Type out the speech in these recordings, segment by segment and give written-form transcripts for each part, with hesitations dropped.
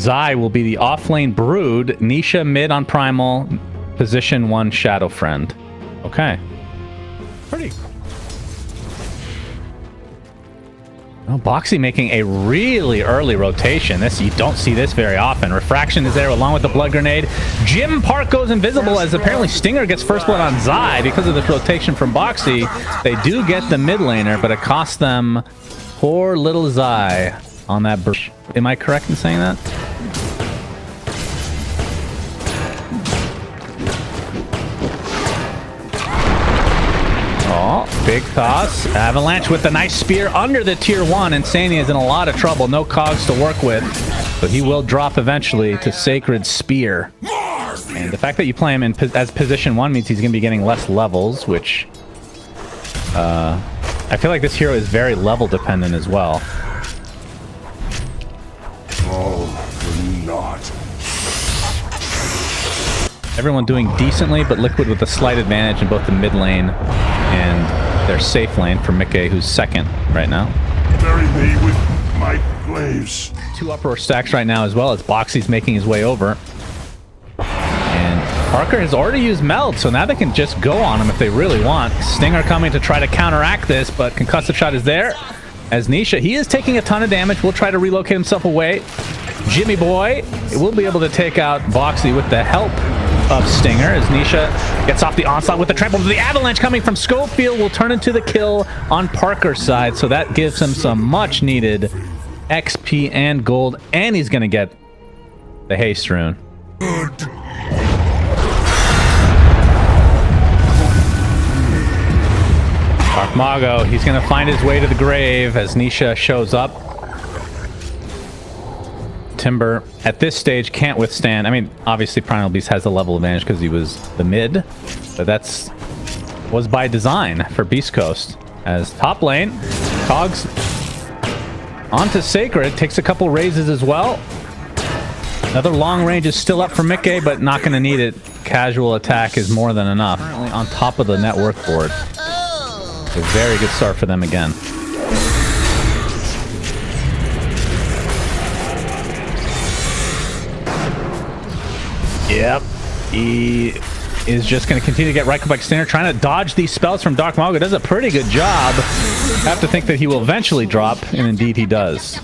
Zai will be the offlane Brood. Nisha mid on Primal. Position 1 Shadow Friend. Okay. Pretty cool. Oh, Boxy making a really early rotation. You don't see this very often. Refraction is there along with the Blood Grenade. Jim Park goes invisible as apparently Stinger gets first blood on Zai because of this rotation from Boxy. They do get the mid laner, but it costs them poor little Zai on that burst. Am I correct in saying that? Oh, big toss. Avalanche with the nice spear under the tier 1. Insania is in a lot of trouble. No cogs to work with. But he will drop eventually to Sacred Spear. And the fact that you play him as position 1 means he's going to be getting less levels, which... I feel like this hero is very level dependent as well. Everyone doing decently, but Liquid with a slight advantage in both the mid lane and their safe lane for Mickey, who's second right now. Bury me with my slaves. 2 uproar stacks right now as well as Boxy's making his way over. And Parker has already used Meld, so now they can just go on him if they really want. Stinger coming to try to counteract this, but Concussive Shot is there. As Nisha, he is taking a ton of damage. Will try to relocate himself away. Jimmy Boy will be able to take out Boxy with the help of Stinger as Nisha gets off the onslaught with the trample. The avalanche coming from Schofield will turn into the kill on Parker's side, so that gives him some much needed XP and gold, and he's gonna get the haste rune. Dark Mago, he's gonna find his way to the grave as Nisha shows up. Timber at this stage can't withstand. I mean, obviously Primal Beast has the level advantage because he was the mid, but was by design for Beastcoast. As top lane, Cogs onto Sacred, takes a couple raises as well. Another long range is still up for Mickey, but not going to need it. Casual attack is more than enough. Currently on top of the network board. A very good start for them again. Yep, he is just going to continue to get right click Stinger, trying to dodge these spells from Dark Mago. Does a pretty good job. Have to think that he will eventually drop, and indeed he does.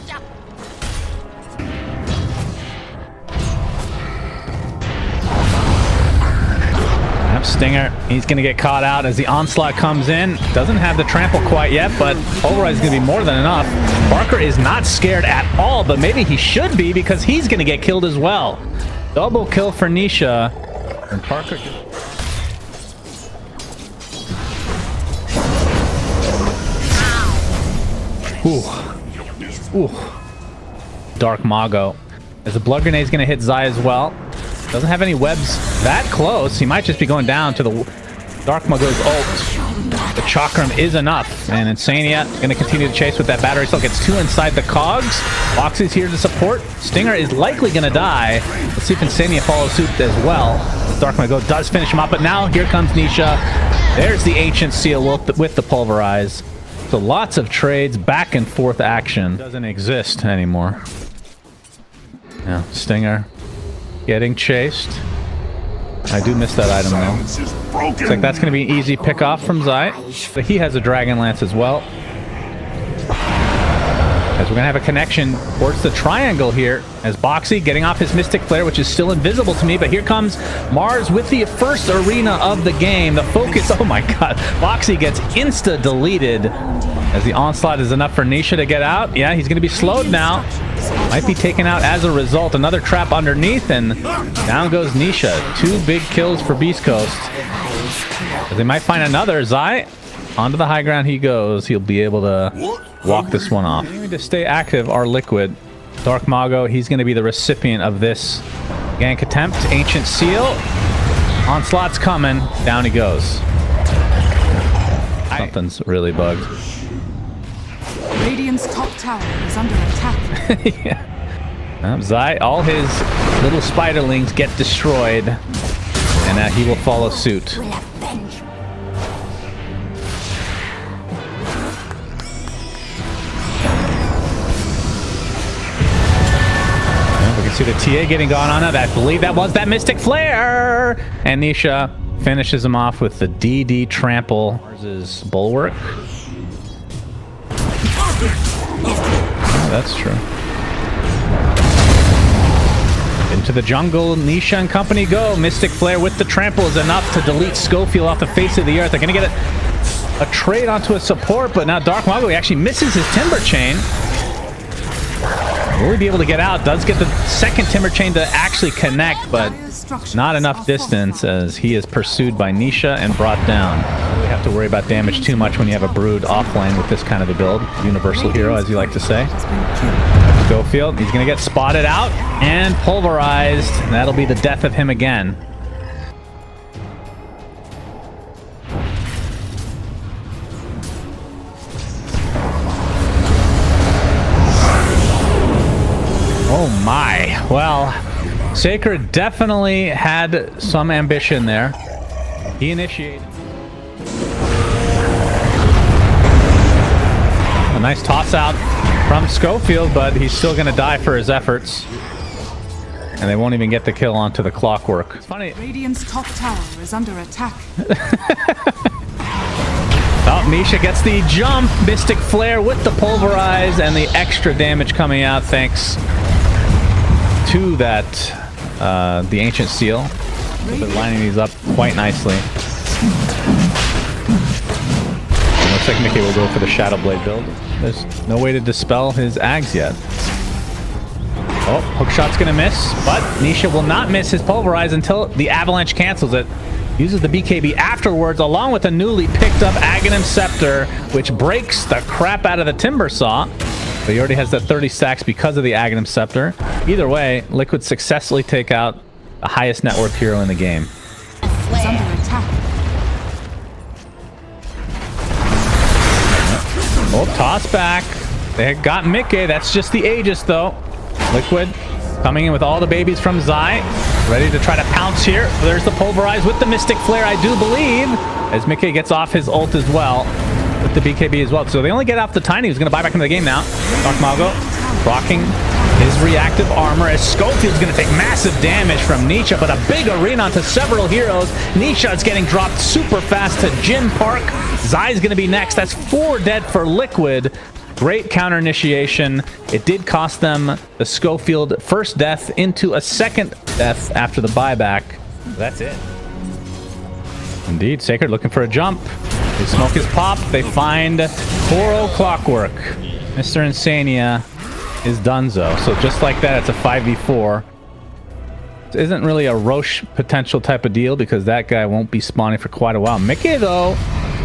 Yep, Stinger, he's going to get caught out as the onslaught comes in. Doesn't have the trample quite yet, but Pulverize is going to be more than enough. Barker is not scared at all, but maybe he should be because he's going to get killed as well. Double kill for Nisha. And Parker... Ooh. Ooh. Dark Mago. As the Blood Grenade is going to hit Zai as well. Doesn't have any webs that close. He might just be going down to the Dark Mago's ult. The Chakram is enough. And Insania going to continue to chase with that battery. Still gets 2 inside the cogs. Boxy's here to support. Stinger is likely going to die. Let's see if Insania follows suit as well. Dark Mago does finish him up, but now here comes Nisha. There's the Ancient Seal with the Pulverize. So lots of trades, back and forth action. Doesn't exist anymore. Yeah, Stinger getting chased. I do miss that item though. Looks like that's going to be an easy pick off from Zai. But he has a Dragon Lance as well. As we're going to have a connection towards the triangle here. As Boxy getting off his Mystic Flare, which is still invisible to me. But here comes Mars with the first arena of the game. The focus, oh my god. Boxy gets insta-deleted. As the onslaught is enough for Nisha to get out. Yeah, he's going to be slowed now. Might be taken out as a result. Another trap underneath, and down goes Nisha. 2 big kills for Beastcoast. They might find another. Zai, onto the high ground he goes. He'll be able to walk this one off. Continuing to stay active are Liquid. Dark Mago, he's going to be the recipient of this gank attempt. Ancient Seal. Onslaught's coming. Down he goes. Something's really bugged. Radiant's top tower is under attack. Yeah. Zai, all his little spiderlings get destroyed, and he will follow suit. Yeah, we can See the TA getting gone on it. I believe that was that Mystic Flare. And Nisha finishes him off with the DD trample. Ours is Bulwark. Oh, that's true. Into the jungle, Nisha and company go. Mystic Flare with the trample is enough to delete Schofield off the face of the earth. They're going to get a trade onto a support, but now Dark Mago, he actually misses his Timber Chain. Will he be able to get out? Does get the second Timber Chain to actually connect, but not enough distance as he is pursued by Nisha and brought down. You have to worry about damage too much when you have a Brood offlane with this kind of a build. Universal hero, as you like to say. Schofield, he's going to get spotted out and pulverized. And that'll be the death of him again. Oh my. Well, Sacred definitely had some ambition there. He initiated. A nice toss out from Schofield, but he's still going to die for his efforts. And they won't even get the kill onto the Clockwork. It's funny. Radiant's top tower is under attack. Oh, Nisha gets the jump. Mystic Flare with the pulverize and the extra damage coming out thanks to that, the Ancient Seal. They're lining these up quite nicely. It looks like Mickey will go for the Shadow Blade build. There's no way to dispel his Ags yet. Oh, Hookshot's gonna miss, but Nisha will not miss his pulverize until the Avalanche cancels it. Uses the BKB afterwards, along with a newly picked up Aghanim Scepter, which breaks the crap out of the Timber Saw. But he already has that 30 stacks because of the Aghanim Scepter. Either way, Liquid successfully take out the highest net worth hero in the game. Is under attack. Oh, toss back. They got Mickey. That's just the Aegis, though. Liquid coming in with all the babies from Zai. Ready to try to pounce here. There's the pulverize with the Mystic Flare, I do believe. As Mickey gets off his ult as well. With the BKB as well. So they only get off the Tiny, who's going to buy back into the game now. Dark Mago rocking his reactive armor as Schofield's going to take massive damage from Nisha, but a big arena onto several heroes. Nisha is getting dropped super fast to Jim Park. Zai's going to be next. That's 4 dead for Liquid. Great counter initiation. It did cost them the Schofield first death into a second death after the buyback. That's it. Indeed, Sacred looking for a jump. They smoke his pop. They find poor old Clockwork. Mr. Insania is donezo. So just like that, it's a 5v4. It isn't really a Roche potential type of deal because that guy won't be spawning for quite a while. Mickey, though,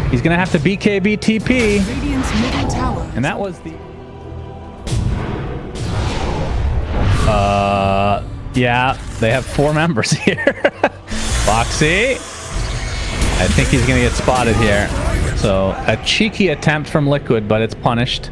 he's going to have to BKB TP. Radiant's middle tower. And that was the... Yeah, they have 4 members here. Foxy. I think he's going to get spotted here. So, a cheeky attempt from Liquid, but it's punished.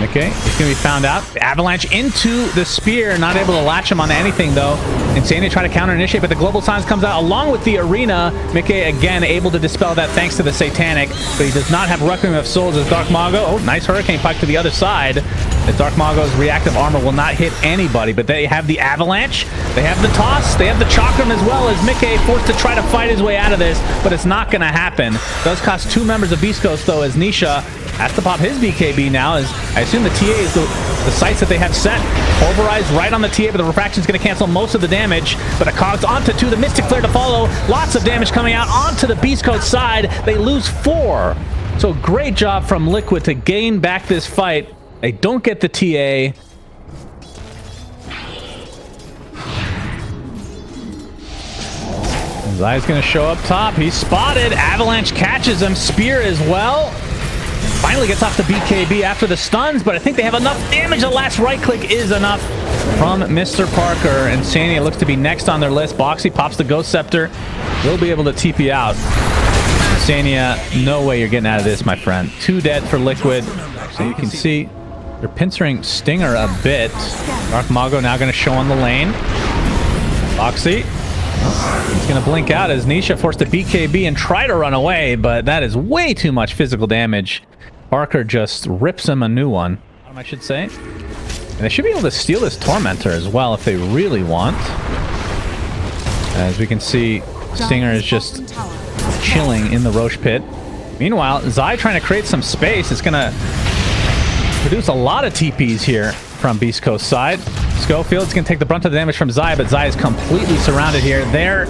Okay, he's going to be found out. Avalanche into the spear, not able to latch him onto anything, though. Insania try to counter-initiate, but the Global Silence comes out along with the Arena. Mickey, again, able to dispel that thanks to the Satanic, but he does not have Requiem of Souls as Dark Mago. Oh, nice Hurricane Pike to the other side. As Dark Mago's reactive armor will not hit anybody, but they have the Avalanche, they have the Toss, they have the Chakram as well, as Mickey forced to try to fight his way out of this, but it's not going to happen. Does cost 2 members of Beastcoast, though, as Nisha has to pop his BKB now, as I assume the TA is the sights that they have set. Pulverized right on the TA, but the Refraction is going to cancel most of the damage. But a Cogs onto 2, the Mystic Flare to follow. Lots of damage coming out onto the Beastcoast side. They lose 4. So great job from Liquid to gain back this fight. They don't get the TA. Zai's going to show up top. He's spotted. Avalanche catches him. Spear as well. Finally gets off the BKB after the stuns, but I think they have enough damage. The last right click is enough from Mr. Parker. And Insania looks to be next on their list. Boxy pops the Ghost Scepter. He'll be able to TP out. Insania, no way you're getting out of this, my friend. 2 dead for Liquid. So you can see they're pincering Stinger a bit. Dark Mago now going to show on the lane. Boxy He's going to blink out as Nisha forced to BKB and try to run away, but that is way too much physical damage. Parker just rips him a new one, I should say. And they should be able to steal this Tormentor as well if they really want. As we can see, Stinger is just chilling in the Roche pit. Meanwhile, Zai trying to create some space. It's going to produce a lot of TPs here from Beastcoast's side. Schofield's going to take the brunt of the damage from Zai, but Zai is completely surrounded here. There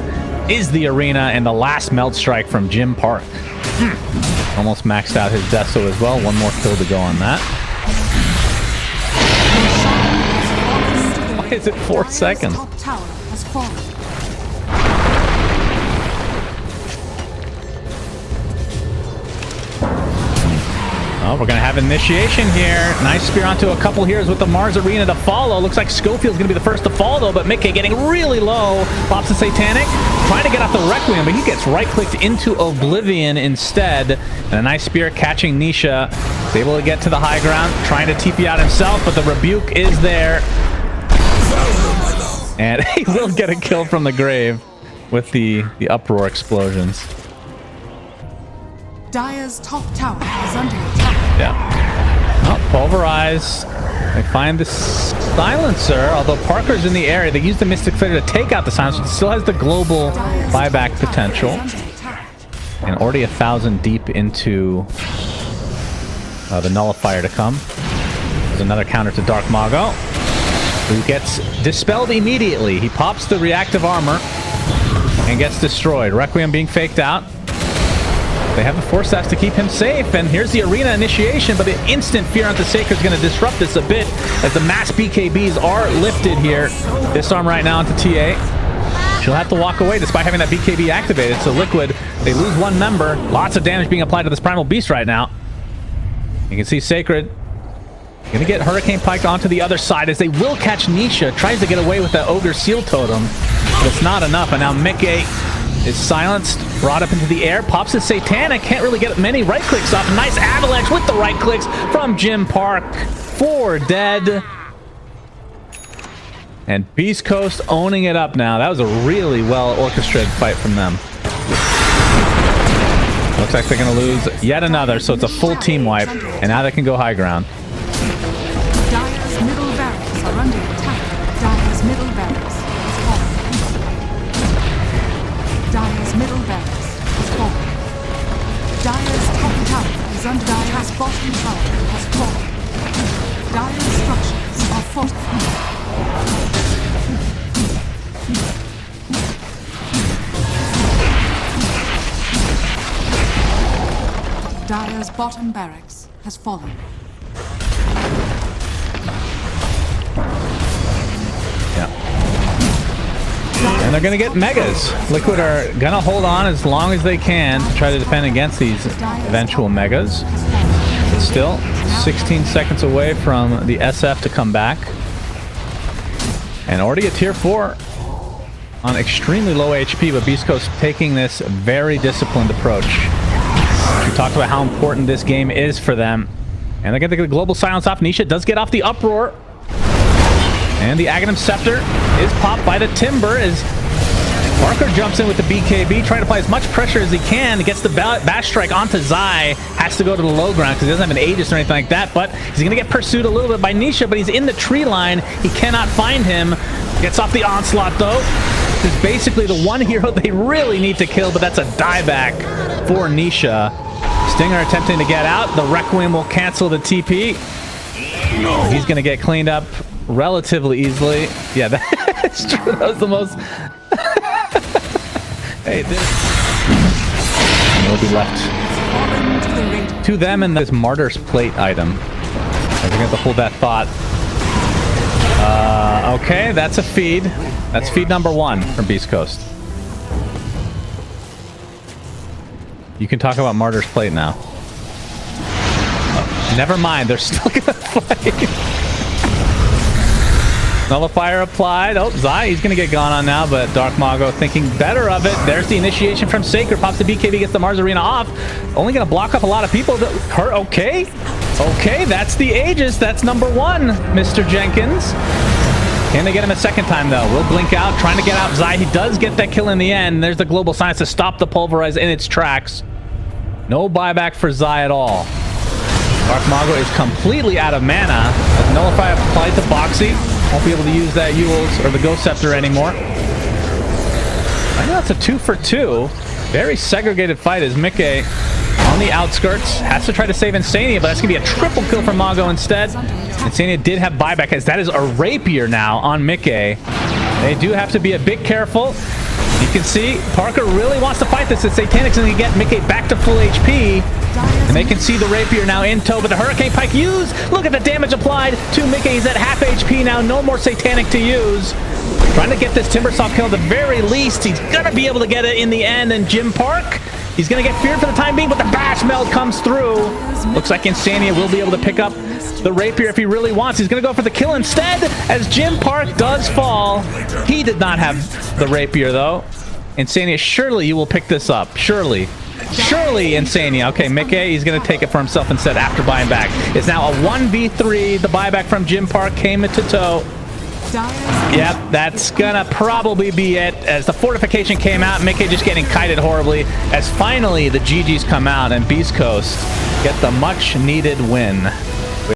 is the arena and the last melt strike from Jim Park. Almost maxed out his Deso as well. One more kill to go on that. Why is it 4 seconds? Top tower has fallen. Oh, we're going to have initiation here. Nice spear onto a couple heroes with the Mars Arena to follow. Looks like Schofield's going to be the first to fall, though, but Mickey getting really low. Pops the Satanic, trying to get off the Requiem, but he gets right-clicked into Oblivion instead. And a nice spear catching Nisha. He's able to get to the high ground, trying to TP out himself, but the Rebuke is there. And he will get a kill from the grave with the uproar explosions. Dire's top tower is under attack. Yeah. Oh, pulverize. They find the silencer, although Parker's in the area. They use the Mystic Fitter to take out the silencer. It still has the global buyback potential. And already 1,000 deep into the Nullifier to come. There's another counter to Dark Mago, who gets dispelled immediately. He pops the reactive armor and gets destroyed. Requiem being faked out. They have the Force Staffs to keep him safe, and here's the arena initiation, but the instant Fear onto Sacred is going to disrupt this a bit as the mass BKBs are lifted here. Disarm right now onto TA. She'll have to walk away despite having that BKB activated, so Liquid, they lose one member. Lots of damage being applied to this Primal Beast right now. You can see Sacred going to get Hurricane Pike onto the other side as they will catch Nisha. Tries to get away with that Ogre Seal Totem, but it's not enough, and now Mickey is silenced, brought up into the air, pops his Satanic, can't really get many right clicks off. Nice avalanche with the right clicks from Jim Park. 4 dead. And Beastcoast owning it up now. That was a really well orchestrated fight from them. Looks like they're going to lose yet another, so it's a full team wipe, and now they can go high ground. Dire's middle barracks are under attack. Dire's middle barracks is fallen. Dire's middle barracks is fallen. Dire's top tower is under Dire's bottom tower has fallen. Dire's structures are fortified. Dire's bottom barracks has fallen. Yeah. And they're going to get Megas. Liquid are going to hold on as long as they can to try to defend against these eventual Megas. But still, 16 seconds away from the SF to come back. And already a tier 4 on extremely low HP, but Beastcoast taking this very disciplined approach. We talked about how important this game is for them. And they're going to get the global silence off. Nisha does get off the uproar. And the Aghanim Scepter is popped by the Timber as Parker jumps in with the BKB, trying to apply as much pressure as he can. Gets the Bash Strike onto Zai. Has to go to the low ground because he doesn't have an Aegis or anything like that. But he's going to get pursued a little bit by Nisha, but he's in the tree line. He cannot find him. Gets off the Onslaught, though. This is basically the one hero they really need to kill, but that's a dieback for Nisha. Stinger attempting to get out. The Requiem will cancel the TP. He's going to get cleaned up relatively easily. Yeah, that's true. That was the most... Hey, this... Will be left to them and this Martyr's Plate item. They're going to have to hold that thought. Okay, that's a feed. That's feed number 1 from Beastcoast. You can talk about Martyr's Plate now. Oh, never mind, they're still gonna fight. Nullifier applied. Oh, Zai, he's gonna get gone on now, but Dark Mago thinking better of it. There's the initiation from Sacred. Pops the BKB, gets the Mars Arena off. Only gonna block up a lot of people. Her, okay. Okay, that's the Aegis. That's number 1, Mr. Jenkins. Can they get him a second time, though? Will blink out, trying to get out Zai. He does get that kill in the end. There's the global science to stop the pulverize in its tracks. No buyback for Zai at all. Dark Mago is completely out of mana. As Nullify applied to Boxy. Won't be able to use that Yule's or the Ghost Scepter anymore. I know it's a 2 for 2. Very segregated fight as Mickey on the outskirts has to try to save Insania, but that's gonna be a triple kill for Mago instead. Insania did have buyback, as that is a rapier now on Mickey. They do have to be a bit careful. You can see Parker really wants to fight this. It's Satanix and he get Mickey back to full HP. And they can see the rapier now in tow, but the Hurricane Pike used. Look at the damage applied to Mickey. He's at half HP now. No more Satanic to use. Trying to get this Timbersaw kill at the very least. He's gonna be able to get it in the end. And Jim Park, he's gonna get feared for the time being, but the Bash Meld comes through. Looks like Insania will be able to pick up the rapier if he really wants. He's gonna go for the kill instead, as Jim Park does fall. He did not have the rapier though. Insania, surely you will pick this up. Surely. Surely, Insania. Okay, Mickey, he's going to take it for himself instead after buying back. It's now a 1v3. The buyback from Jim Park came into tow. Yep, that's going to probably be it. As the fortification came out, Mickey just getting kited horribly. As finally the GGs come out and Beastcoast get the much-needed win.